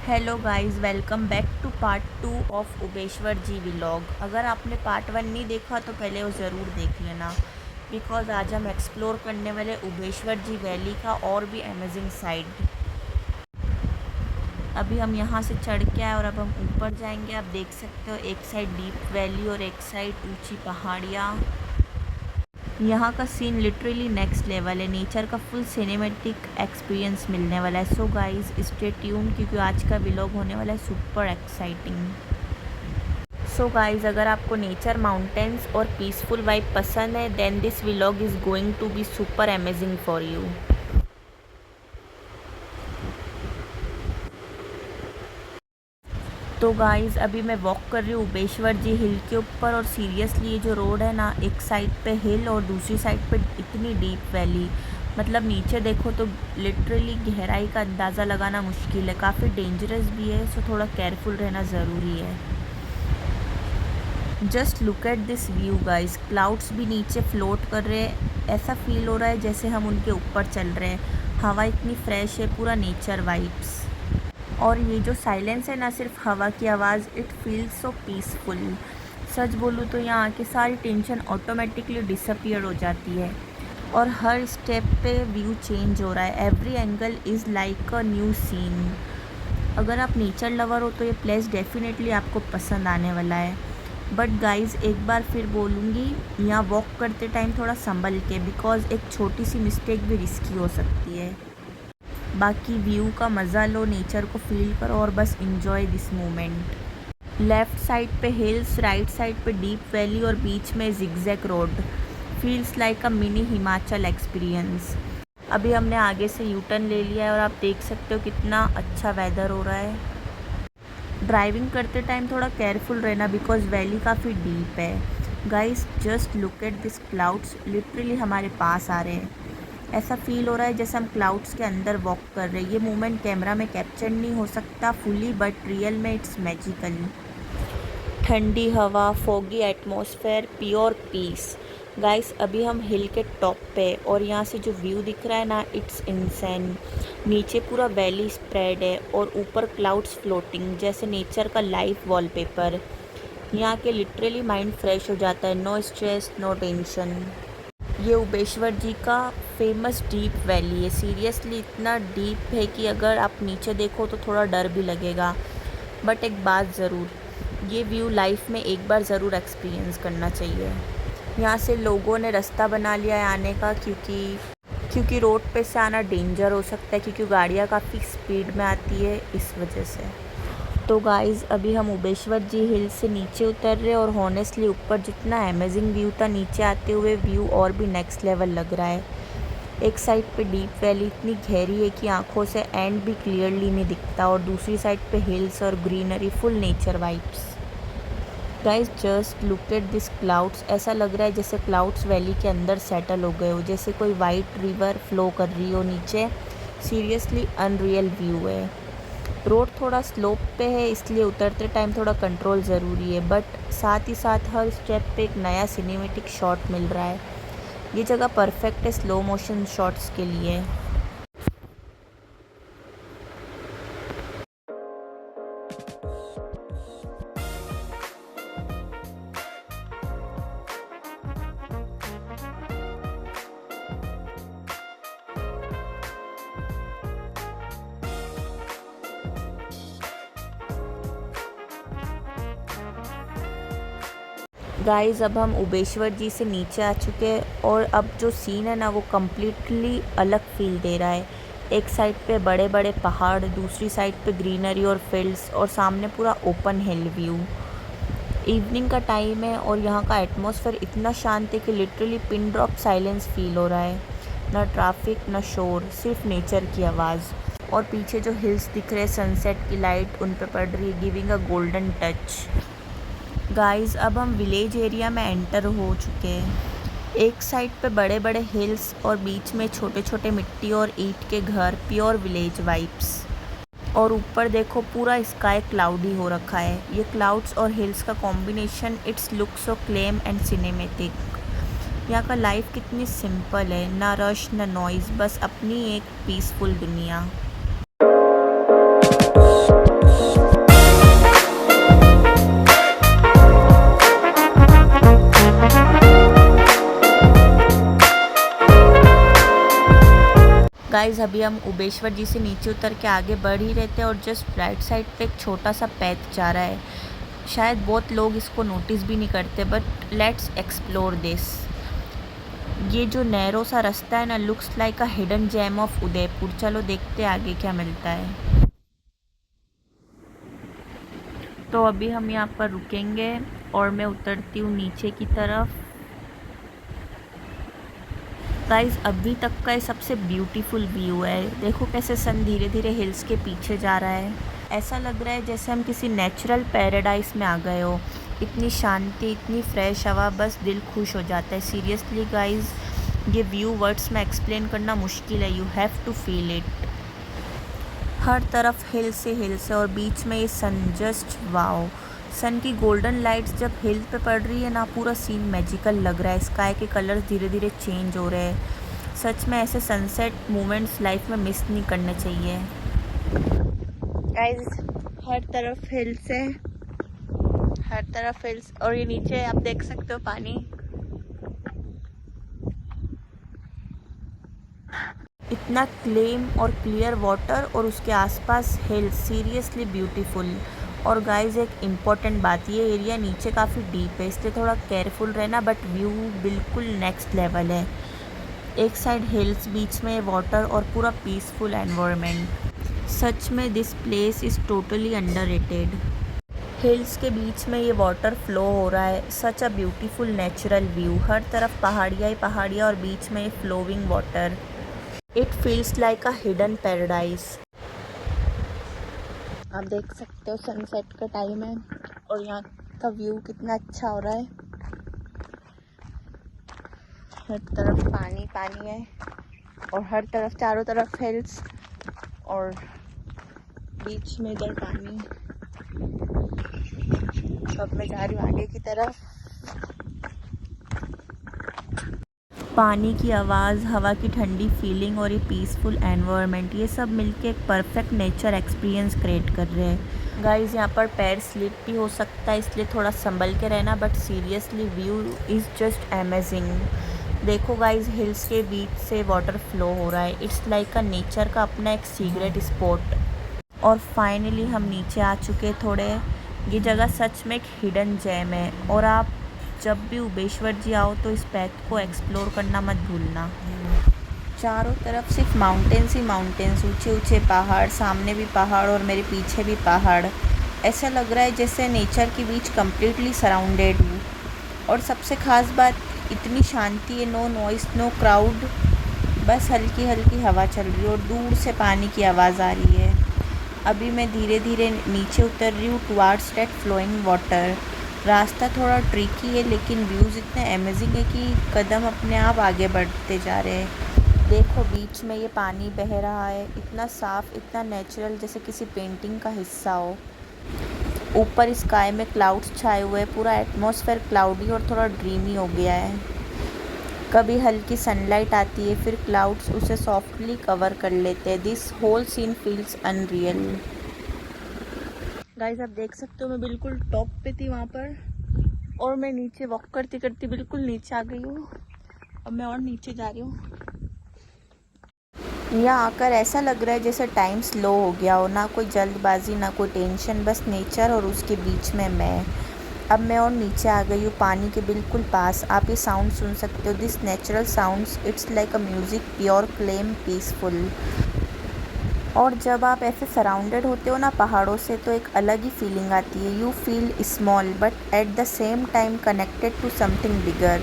Hello guys, welcome back to part 2 of Ubeshwar ji vlog. अगर आपने part 1 नहीं देखा तो पहले वो ज़रूर देख लेना, बिकॉज़ आज हम एक्सप्लोर करने वाले उबेश्वर जी वैली का और भी अमेजिंग साइड। अभी हम यहाँ से चढ़ के आए और अब हम ऊपर जाएंगे। आप देख सकते हो एक साइड डीप वैली और एक साइड ऊंची पहाड़ियाँ। यहाँ का सीन लिटरली नेक्स्ट लेवल है। नेचर का फुल सिनेमैटिक एक्सपीरियंस मिलने वाला है। सो गाइस स्टे ट्यून, क्योंकि आज का व्लॉग होने वाला है सुपर एक्साइटिंग। सो गाइस अगर आपको नेचर, माउंटेन्स और पीसफुल वाइब पसंद है, then this vlog is going to be super amazing for you. तो गाइस अभी मैं वॉक कर रही हूँ उबेश्वर जी हिल के ऊपर, और सीरियसली ये जो रोड है ना, एक साइड पे हिल और दूसरी साइड पे इतनी डीप वैली, मतलब नीचे देखो तो लिटरली गहराई का अंदाज़ा लगाना मुश्किल है। काफ़ी डेंजरस भी है, सो थोड़ा केयरफुल रहना ज़रूरी है। Just look at this view guys, clouds भी नीचे फ्लोट कर रहे हैं। ऐसा फील हो रहा है जैसे हम उनके ऊपर चल रहे हैं। हवा इतनी फ्रेश है, पूरा नेचर वाइब्स। और ये जो साइलेंस है ना, सिर्फ हवा की आवाज़, इट फील्स सो पीसफुल। सच बोलूँ तो यहाँ आके सारी टेंशन ऑटोमेटिकली डिसअपियर हो जाती है, और हर स्टेप पे व्यू चेंज हो रहा है। Every angle is like a new scene. अगर आप नेचर लवर हो तो ये प्लेस डेफिनेटली आपको पसंद आने वाला है। बट गाइज़ एक बार फिर बोलूँगी, यहाँ वॉक करते टाइम थोड़ा संभल के, बिकॉज़ एक छोटी सी मिस्टेक भी रिस्की हो सकती है। बाकी व्यू का मज़ा लो, नेचर को फील करो और बस enjoy this moment. Left side पे हिल्स, राइट साइड पे डीप वैली और बीच में zigzag road. Feels like a mini Himachal experience. अभी हमने आगे से यू टर्न ले लिया है और आप देख सकते हो कितना अच्छा वेदर हो रहा है। ड्राइविंग करते टाइम थोड़ा केयरफुल रहना, बिकॉज़ वैली काफ़ी डीप है। Guys just look at this clouds, literally हमारे पास आ रहे हैं। ऐसा फील हो रहा है जैसे हम क्लाउड्स के अंदर वॉक कर रहे हैं। ये मोमेंट कैमरा में कैप्चर नहीं हो सकता फुली, बट रियल में इट्स मैजिकल। ठंडी हवा, foggy atmosphere, pure peace. Guys अभी हम हिल के टॉप पे, और यहाँ से जो व्यू दिख रहा है ना, इट्स इनसेन। नीचे पूरा वैली स्प्रेड है और ऊपर क्लाउड्स फ्लोटिंग, जैसे नेचर का लाइव वॉलपेपर। यहाँ के लिटरली माइंड फ्रेश हो जाता है। No stress, no tension. ये उबेश्वर जी का फेमस डीप वैली है। सीरियसली इतना डीप है कि अगर आप नीचे देखो तो थोड़ा डर भी लगेगा। बट एक बात ज़रूर, ये व्यू लाइफ में एक बार ज़रूर एक्सपीरियंस करना चाहिए। यहाँ से लोगों ने रास्ता बना लिया है आने का, क्योंकि रोड पे से आना डेंजर हो सकता है, क्योंकि गाड़ियाँ काफ़ी स्पीड में आती है इस वजह से। तो गाइज़ अभी हम उबेश्वर जी हिल से नीचे उतर रहे, और हॉनेस्टली ऊपर जितना अमेजिंग व्यू था, नीचे आते हुए व्यू और भी नेक्स्ट लेवल लग रहा है। एक साइड पे डीप वैली इतनी गहरी है कि आंखों से एंड भी क्लियरली नहीं दिखता, और दूसरी साइड पे हिल्स और greenery, full nature vibes. Guys just look at this clouds, ऐसा लग रहा है जैसे क्लाउड्स वैली के अंदर सेटल हो गए हो, जैसे कोई वाइट रिवर फ्लो कर रही हो नीचे। सीरियसली अनरियल व्यू है। रोड थोड़ा स्लोप पे है, इसलिए उतरते टाइम थोड़ा कंट्रोल ज़रूरी है, बट साथ ही साथ हर स्टेप पे एक नया सिनेमेटिक शॉट मिल रहा है। ये जगह परफेक्ट है स्लो मोशन शॉट्स के लिए। गाइस अब हम उबेश्वर जी से नीचे आ चुके हैं, और अब जो सीन है ना, वो कम्प्लीटली अलग फील दे रहा है। एक साइड पे बड़े बड़े पहाड़, दूसरी साइड पे ग्रीनरी और फील्ड्स, और सामने पूरा ओपन हिल व्यू। इवनिंग का टाइम है और यहाँ का एटमॉस्फेयर इतना शांत है कि literally pin drop silence feel हो रहा है। ना ट्रैफिक, ना शोर, सिर्फ नेचर की आवाज़। और पीछे जो हिल्स दिख रहे हैं, सनसेट की लाइट उन पे पड़ रही है, giving a golden touch. Guys अब हम विलेज एरिया में एंटर हो चुके हैं। एक साइड पे बड़े बड़े हिल्स और बीच में छोटे छोटे मिट्टी और ईंट के घर, प्योर विलेज वाइब्स। और ऊपर देखो पूरा स्काई क्लाउडी हो रखा है। ये क्लाउड्स और हिल्स का combination, it's look so claim and cinematic. यहाँ का लाइफ कितनी सिंपल है, ना रश ना नॉइज़, बस अपनी एक पीसफुल दुनिया। गाइस अभी हम उबेश्वर जी से नीचे उतर के आगे बढ़ ही रहते हैं और जस्ट राइट साइड पे एक छोटा सा पैथ जा रहा है। शायद बहुत लोग इसको नोटिस भी नहीं करते, बट लेट्स एक्सप्लोर दिस। ये जो नैरो सा रास्ता है ना, looks like a hidden gem of Udaipur. चलो देखते आगे क्या मिलता है। तो अभी हम यहाँ पर रुकेंगे और मैं उतरती हूँ नीचे की तरफ। गाइस अभी तक का ये सबसे ब्यूटीफुल व्यू है। देखो कैसे सन धीरे धीरे हिल्स के पीछे जा रहा है। ऐसा लग रहा है जैसे हम किसी नेचुरल पैराडाइज में आ गए हो। इतनी शांति, इतनी फ्रेश हवा, बस दिल खुश हो जाता है। सीरियसली गाइस ये व्यू वर्ड्स में एक्सप्लेन करना मुश्किल है। You have to feel it. हर तरफ हिल से हिल्स है और बीच में ये सन, जस्ट वाओ। सन की गोल्डन लाइट्स जब हिल पे पड़ रही है ना, पूरा सीन मैजिकल लग रहा है। स्काई के कलर्स धीरे धीरे चेंज हो रहे हैं। सच में ऐसे सनसेट मोमेंट्स लाइफ में मिस नहीं करने चाहिए। गाइस हर तरफ हिल्स है, हर तरफ हिल्स, और ये नीचे आप देख सकते हो पानी। इतना क्लीन और क्लियर वाटर और उसके आसपास हिल्स, सीरियसली ब्यूटीफुल। और गाइस एक इम्पॉर्टेंट बात, ये एरिया नीचे काफ़ी डीप है, इसलिए थोड़ा केयरफुल रहना, बट व्यू बिल्कुल नेक्स्ट लेवल है। एक साइड हिल्स, बीच में वाटर और पूरा पीसफुल एनवायरनमेंट। सच में this place is totally underrated. Hills के बीच में ये वाटर फ्लो हो रहा है। Such a beautiful natural view. हर तरफ पहाड़ियाँ ही पहाड़ियाँ और बीच में flowing water. It feels like a hidden paradise. आप देख सकते हो सनसेट का टाइम है और यहाँ का व्यू कितना अच्छा हो रहा है। हर तरफ पानी पानी है और हर तरफ, चारों तरफ हिल्स और बीच में इधर पानी। अब मैं जा रही हूँ आगे की तरफ। पानी की आवाज़, हवा की ठंडी फीलिंग और ये पीसफुल एनवायरनमेंट, ये सब मिलके एक परफेक्ट नेचर एक्सपीरियंस क्रिएट कर रहे हैं। गाइस यहाँ पर पैर स्लिप भी हो सकता है, इसलिए थोड़ा संभल के रहना, but seriously view is just amazing. देखो गाइस हिल्स के बीच से वाटर फ्लो हो रहा है। इट्स लाइक अ नेचर का अपना एक सीक्रेट स्पॉट। और फाइनली हम नीचे आ चुके थोड़े। ये जगह सच में एक हिडन जेम है और आप जब भी उबेश्वर जी आओ तो इस पैथ को एक्सप्लोर करना मत भूलना। चारों तरफ सिर्फ माउंटेन्स ही माउंटेन्स, ऊंचे ऊंचे पहाड़, सामने भी पहाड़ और मेरे पीछे भी पहाड़। ऐसा लग रहा है जैसे नेचर के बीच कम्प्लीटली सराउंडेड हूँ। और सबसे ख़ास बात, इतनी शांति है, नो नॉइस, नो क्राउड, बस हल्की हल्की हवा चल रही है और दूर से पानी की आवाज़ आ रही है। अभी मैं धीरे धीरे नीचे उतर रही हूँ टुवार्ड्स दैट फ्लोइंग वाटर। रास्ता थोड़ा ट्रिकी है लेकिन व्यूज़ इतने अमेजिंग है कि कदम अपने आप आगे बढ़ते जा रहे हैं। देखो बीच में ये पानी बह रहा है, इतना साफ़, इतना नेचुरल, जैसे किसी पेंटिंग का हिस्सा हो। ऊपर स्काई में क्लाउड्स छाए हुए हैं, पूरा एटमॉस्फेयर क्लाउडी और थोड़ा ड्रीमी हो गया है। कभी हल्की सनलाइट आती है, फिर क्लाउड्स उसे सॉफ्टली कवर कर लेते हैं। This whole scene feels unreal. Guys आप देख सकते हो मैं बिल्कुल टॉप पे थी वहाँ पर और मैं नीचे वॉक करती करती बिल्कुल नीचे आ गई हूँ। अब मैं और नीचे जा रही हूँ। यहाँ आकर ऐसा लग रहा है जैसे टाइम स्लो हो गया हो, ना कोई जल्दबाजी, ना कोई टेंशन, बस नेचर और उसके बीच में मैं। अब मैं और नीचे आ गई हूँ पानी के बिल्कुल पास। आप ये साउंड सुन सकते हो, this natural sounds, it's like a music, pure, claim, peaceful. और जब आप ऐसे सराउंडेड होते हो ना पहाड़ों से, तो एक अलग ही फीलिंग आती है। You feel small but at the same time connected to something bigger.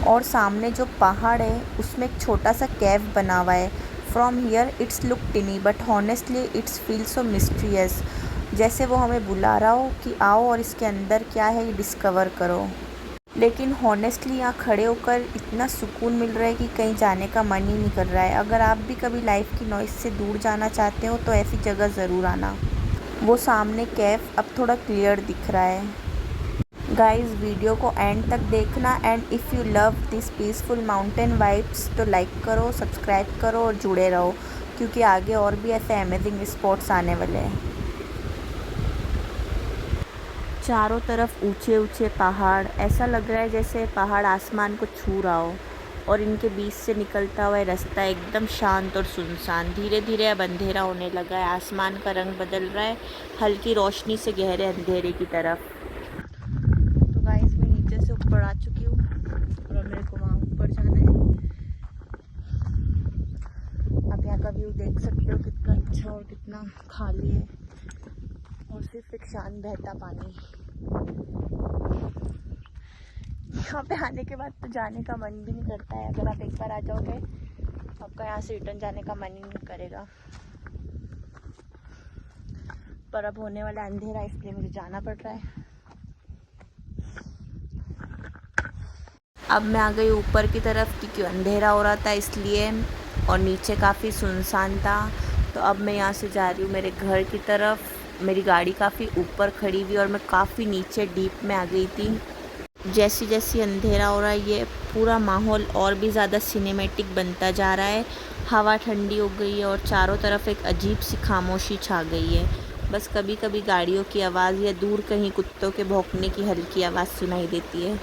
और सामने जो पहाड़ है उसमें एक छोटा सा केव बना हुआ है। From here it's look टिनी but honestly it's feel so mysterious, जैसे वो हमें बुला रहा हो कि आओ और इसके अंदर क्या है ये डिस्कवर करो। लेकिन हॉनेस्टली यहाँ खड़े होकर इतना सुकून मिल रहा है कि कहीं जाने का मन ही नहीं कर रहा है। अगर आप भी कभी लाइफ की नॉइस से दूर जाना चाहते हो तो ऐसी जगह ज़रूर आना। वो सामने कैफ अब थोड़ा क्लियर दिख रहा है। गाइस वीडियो को एंड तक देखना, and if you love this peaceful mountain vibes तो लाइक करो, सब्सक्राइब करो और जुड़े रहो, क्योंकि आगे और भी ऐसे अमेजिंग स्पॉट्स आने वाले हैं। चारों तरफ ऊंचे ऊंचे पहाड़, ऐसा लग रहा है जैसे पहाड़ आसमान को छू रहा हो। और इनके बीच से निकलता हुआ रास्ता एकदम शांत और सुनसान। धीरे धीरे अब अंधेरा होने लगा है, आसमान का रंग बदल रहा है हल्की रोशनी से गहरे अंधेरे की तरफ। तो गाइस मैं नीचे से ऊपर आ चुकी हूँ और अब मेरे को वहाँ ऊपर जाना है। आप यहाँ का व्यू देख सकते हो कितना अच्छा और कितना खाली है और सिर्फ एक शांत बहता पानी। यहाँ पे आने के बाद तो जाने का मन भी नहीं करता है। अगर आप एक बार आ जाओगे आपका यहाँ से रिटर्न जाने का मन ही नहीं करेगा। पर अब होने वाला अंधेरा इसलिए मुझे जाना पड़ रहा है। अब मैं आ गई ऊपर की तरफ क्योंकि अंधेरा हो रहा था इसलिए, और नीचे काफ़ी सुनसान था। तो अब मैं यहाँ से जा रही हूँ मेरे घर की तरफ। मेरी गाड़ी काफ़ी ऊपर खड़ी हुई और मैं काफ़ी नीचे डीप में आ गई थी। जैसे जैसे अंधेरा हो रहा है ये पूरा माहौल और भी ज़्यादा सिनेमैटिक बनता जा रहा है। हवा ठंडी हो गई है और चारों तरफ एक अजीब सी खामोशी छा गई है। बस कभी कभी गाड़ियों की आवाज़ या दूर कहीं कुत्तों के भौंकने की हल्की आवाज़ सुनाई देती है।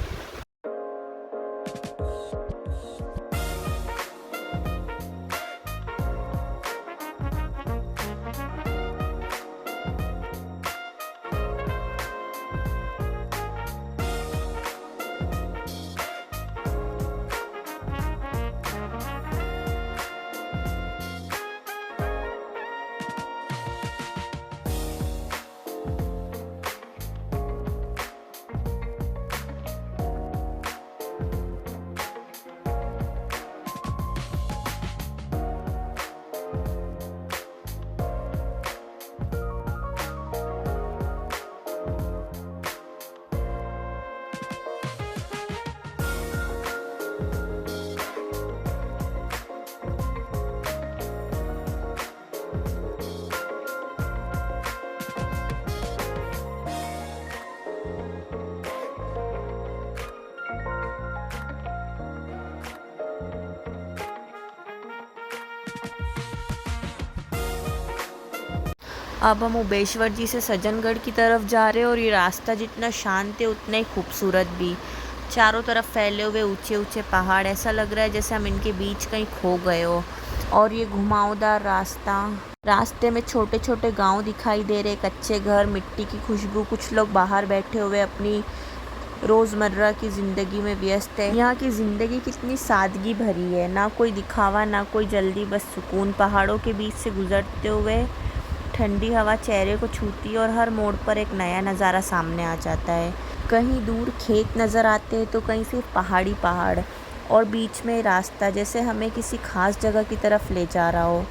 अब हम उबेश्वर जी से सज्जनगढ़ की तरफ जा रहे हैं और ये रास्ता जितना शांत है उतना ही खूबसूरत भी। चारों तरफ फैले हुए ऊंचे ऊंचे पहाड़, ऐसा लग रहा है जैसे हम इनके बीच कहीं खो गए हो। और ये घुमावदार रास्ते में छोटे छोटे गांव दिखाई दे रहे, कच्चे घर, मिट्टी की खुशबू। कुछ लोग बाहर बैठे हुए अपनी रोज़मर्रा की ज़िंदगी में व्यस्त है। यहाँ की ज़िंदगी कितनी सादगी भरी है, ना कोई दिखावा ना कोई जल्दी, बस सुकून। पहाड़ों के बीच से गुजरते हुए ठंडी हवा चेहरे को छूती है और हर मोड़ पर एक नया नज़ारा सामने आ जाता है। कहीं दूर खेत नज़र आते हैं तो कहीं सिर्फ पहाड़ और बीच में रास्ता जैसे हमें किसी खास जगह की तरफ ले जा रहा हो।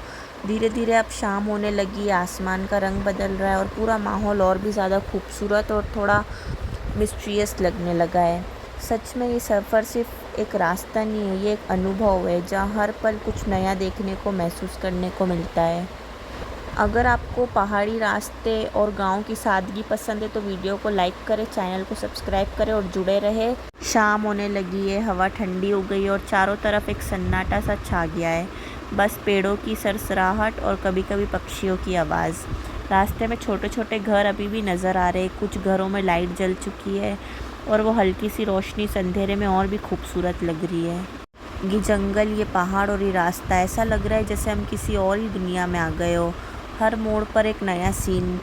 धीरे धीरे अब शाम होने लगी, आसमान का रंग बदल रहा है और पूरा माहौल और भी ज़्यादा खूबसूरत और थोड़ा मिस्टीरियस लगने लगा है। सच में ये सफ़र सिर्फ एक रास्ता नहीं है, ये एक अनुभव है जहाँ हर पल कुछ नया देखने को, महसूस करने को मिलता है। अगर आपको पहाड़ी रास्ते और गांव की सादगी पसंद है तो वीडियो को लाइक करें, चैनल को सब्सक्राइब करें और जुड़े रहे। शाम होने लगी है, हवा ठंडी हो गई और चारों तरफ एक सन्नाटा सा छा गया है। बस पेड़ों की सरसराहट और कभी कभी पक्षियों की आवाज़। रास्ते में छोटे छोटे घर अभी भी नज़र आ रहे हैं, कुछ घरों में लाइट जल चुकी है और वो हल्की सी रोशनी इस अंधेरे में और भी खूबसूरत लग रही है। ये जंगल, ये पहाड़ और ये रास्ता, ऐसा लग रहा है जैसे हम किसी और ही दुनिया में आ गए हो। हर मोड़ पर एक नया सीन,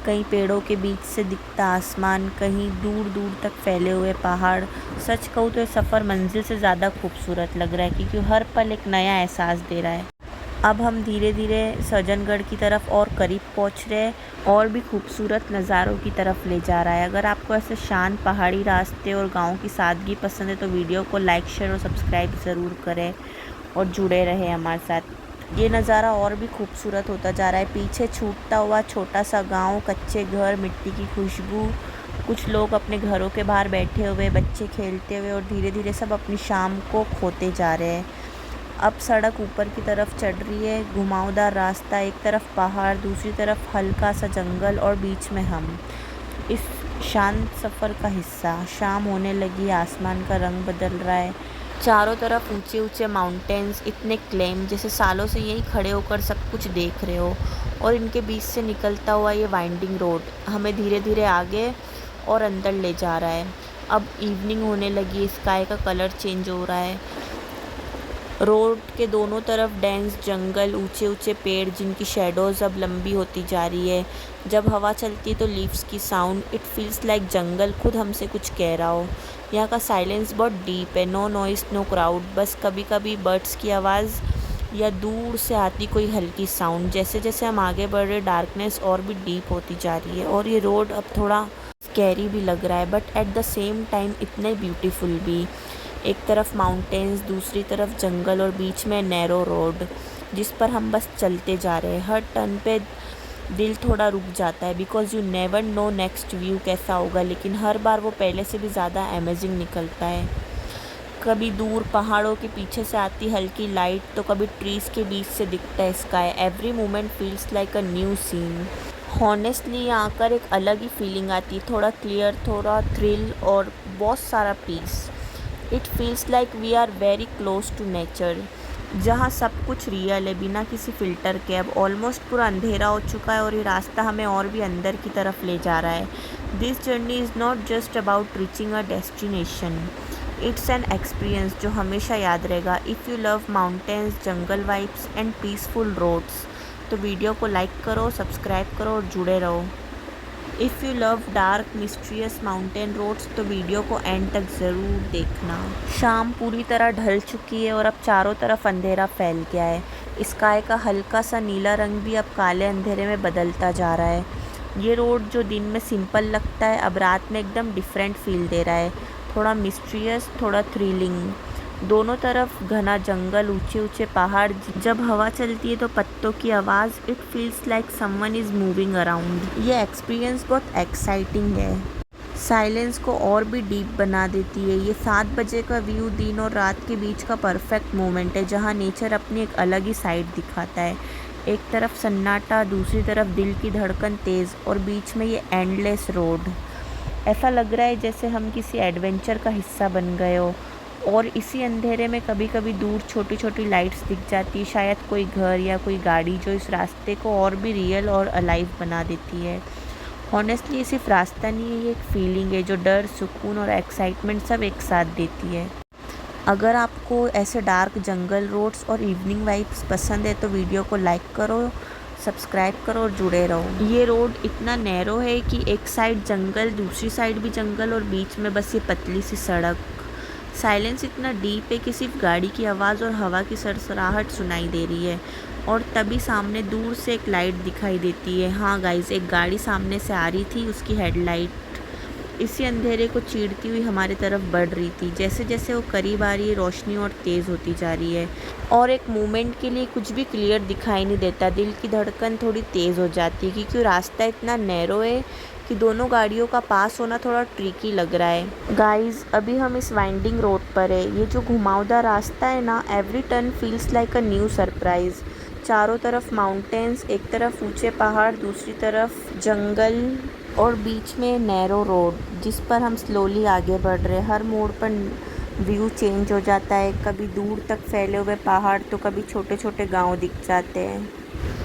कहीं पेड़ों के बीच से दिखता आसमान, कहीं दूर दूर तक फैले हुए पहाड़। सच कहूँ तो ये सफ़र मंजिल से ज़्यादा खूबसूरत लग रहा है क्योंकि हर पल एक नया एहसास दे रहा है। अब हम धीरे धीरे सज्जनगढ़ की तरफ और करीब पहुंच रहे हैं और भी खूबसूरत नज़ारों की तरफ ले जा रहा है। अगर आपको ऐसे शांत पहाड़ी रास्ते और गांव की सादगी पसंद है तो वीडियो को लाइक, शेयर और सब्सक्राइब ज़रूर करें और जुड़े रहें हमारे साथ। ये नज़ारा और भी खूबसूरत होता जा रहा है। पीछे छूटता हुआ छोटा सा गांव, कच्चे घर, मिट्टी की खुशबू, कुछ लोग अपने घरों के बाहर बैठे हुए, बच्चे खेलते हुए और धीरे धीरे सब अपनी शाम को खोते जा रहे हैं। अब सड़क ऊपर की तरफ चढ़ रही है, घुमावदार रास्ता, एक तरफ पहाड़, दूसरी तरफ हल्का सा जंगल और बीच में हम, इस शांत सफ़र का हिस्सा। शाम होने लगी, आसमान का रंग बदल रहा है, चारों तरफ ऊंचे ऊंचे माउंटेन्स, इतने क्लेम जैसे सालों से यहीं खड़े होकर सब कुछ देख रहे हो। और इनके बीच से निकलता हुआ ये वाइंडिंग रोड हमें धीरे धीरे आगे और अंदर ले जा रहा है। अब इवनिंग होने लगी, स्काई का कलर चेंज हो रहा है, रोड के दोनों तरफ डेंस जंगल, ऊंचे ऊंचे पेड़ जिनकी शेडोज़ अब लंबी होती जा रही है। जब हवा चलती है तो लीव्स की साउंड, इट फील्स लाइक जंगल खुद हमसे कुछ कह रहा हो। यहाँ का साइलेंस बहुत डीप है, नो नॉइस नो क्राउड, बस कभी कभी बर्ड्स की आवाज़ या दूर से आती कोई हल्की साउंड। जैसे जैसे हम आगे बढ़ रहे डार्कनेस और भी डीप होती जा रही है और ये रोड अब थोड़ा स्कैरी भी लग रहा है but at the same time इतने ब्यूटीफुल भी। एक तरफ माउंटेन्स, दूसरी तरफ जंगल और बीच में नैरो रोड जिस पर हम बस चलते जा रहे हैं। हर टर्न पे दिल थोड़ा रुक जाता है because you never know next view कैसा होगा, लेकिन हर बार वो पहले से भी ज़्यादा अमेजिंग निकलता है। कभी दूर पहाड़ों के पीछे से आती हल्की लाइट तो कभी ट्रीज़ के बीच से दिखता है sky. Every moment feels like a new scene. Honestly यहाँ आकर एक अलग ही फीलिंग आती है, थोड़ा क्लियर, थोड़ा थ्रिल और बहुत सारा peace. It feels like we are very close to nature, जहाँ सब कुछ रियल है बिना किसी फ़िल्टर के। अब ऑलमोस्ट पूरा अंधेरा हो चुका है और ये रास्ता हमें और भी अंदर की तरफ ले जा रहा है। This journey is not just about reaching a destination, it's an experience जो हमेशा याद रहेगा। If you love mountains, jungle vibes and peaceful roads तो वीडियो को लाइक करो, सब्सक्राइब करो और जुड़े रहो। If you love dark mysterious mountain roads तो वीडियो को एंड तक ज़रूर देखना। शाम पूरी तरह ढल चुकी है और अब चारों तरफ अंधेरा फैल गया है। स्काई का हल्का सा नीला रंग भी अब काले अंधेरे में बदलता जा रहा है। ये रोड जो दिन में सिंपल लगता है अब रात में एकदम डिफरेंट फील दे रहा है, थोड़ा मिस्ट्रियस, थोड़ा थ्रिलिंग। दोनों तरफ घना जंगल, ऊंचे ऊंचे पहाड़, जब हवा चलती है तो पत्तों की आवाज़, it feels like someone is moving around. ये एक्सपीरियंस बहुत एक्साइटिंग है, साइलेंस को और भी डीप बना देती है। ये 7 बजे का व्यू दिन और रात के बीच का परफेक्ट मोमेंट है जहाँ नेचर अपनी एक अलग ही साइड दिखाता है। एक तरफ सन्नाटा, दूसरी तरफ दिल की धड़कन तेज़ और बीच में ये एंडलेस रोड। ऐसा लग रहा है जैसे हम किसी एडवेंचर का हिस्सा बन गए हो। और इसी अंधेरे में कभी कभी दूर छोटी छोटी लाइट्स दिख जाती है, शायद कोई घर या कोई गाड़ी जो इस रास्ते को और भी रियल और अलाइव बना देती है। हॉनेस्टली ये सिर्फ रास्ता नहीं है, ये एक फीलिंग है जो डर, सुकून और एक्साइटमेंट सब एक साथ देती है। अगर आपको ऐसे डार्क जंगल रोड्स और इवनिंग वाइब्स पसंद है तो वीडियो को लाइक करो, सब्सक्राइब करो और जुड़े रहो। ये रोड इतना नैरो है कि एक साइड जंगल, दूसरी साइड भी जंगल और बीच में बस ये पतली सी सड़क। साइलेंस इतना डीप है कि सिर्फ गाड़ी की आवाज़ और हवा की सरसराहट सुनाई दे रही है और तभी सामने दूर से एक लाइट दिखाई देती है। हाँ गाइस, एक गाड़ी सामने से आ रही थी, उसकी हेडलाइट इसी अंधेरे को चीरती हुई हमारी तरफ बढ़ रही थी। जैसे जैसे वो करीब आ रही है रोशनी और तेज़ होती जा रही है और एक मोमेंट के लिए कुछ भी क्लियर दिखाई नहीं देता। दिल की धड़कन थोड़ी तेज़ हो जाती है क्योंकि रास्ता इतना नैरो है कि दोनों गाड़ियों का पास होना थोड़ा ट्रिकी लग रहा है। गाइस, अभी हम इस वाइंडिंग रोड पर है। ये जो घुमावदार रास्ता है ना, every turn feels like a new surprise. चारों तरफ माउंटेन्स, एक तरफ ऊंचे पहाड़, दूसरी तरफ जंगल और बीच में नैरो रोड जिस पर हम स्लोली आगे बढ़ रहे हैं। हर मोड़ पर व्यू चेंज हो जाता है, कभी दूर तक फैले हुए पहाड़ तो कभी छोटे छोटे गांव दिख जाते हैं।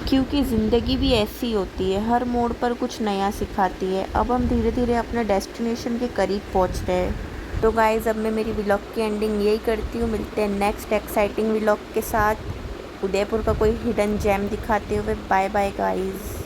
क्योंकि ज़िंदगी भी ऐसी होती है, हर मोड़ पर कुछ नया सिखाती है। अब हम धीरे धीरे अपने डेस्टिनेशन के करीब पहुंच रहे हैं। तो गाइज़, अब मैं मेरी व्लॉग की एंडिंग यही करती हूँ। मिलते हैं नेक्स्ट एक्साइटिंग व्लॉग के साथ, उदयपुर का कोई हिडन जेम दिखाते हुए। Bye bye guys.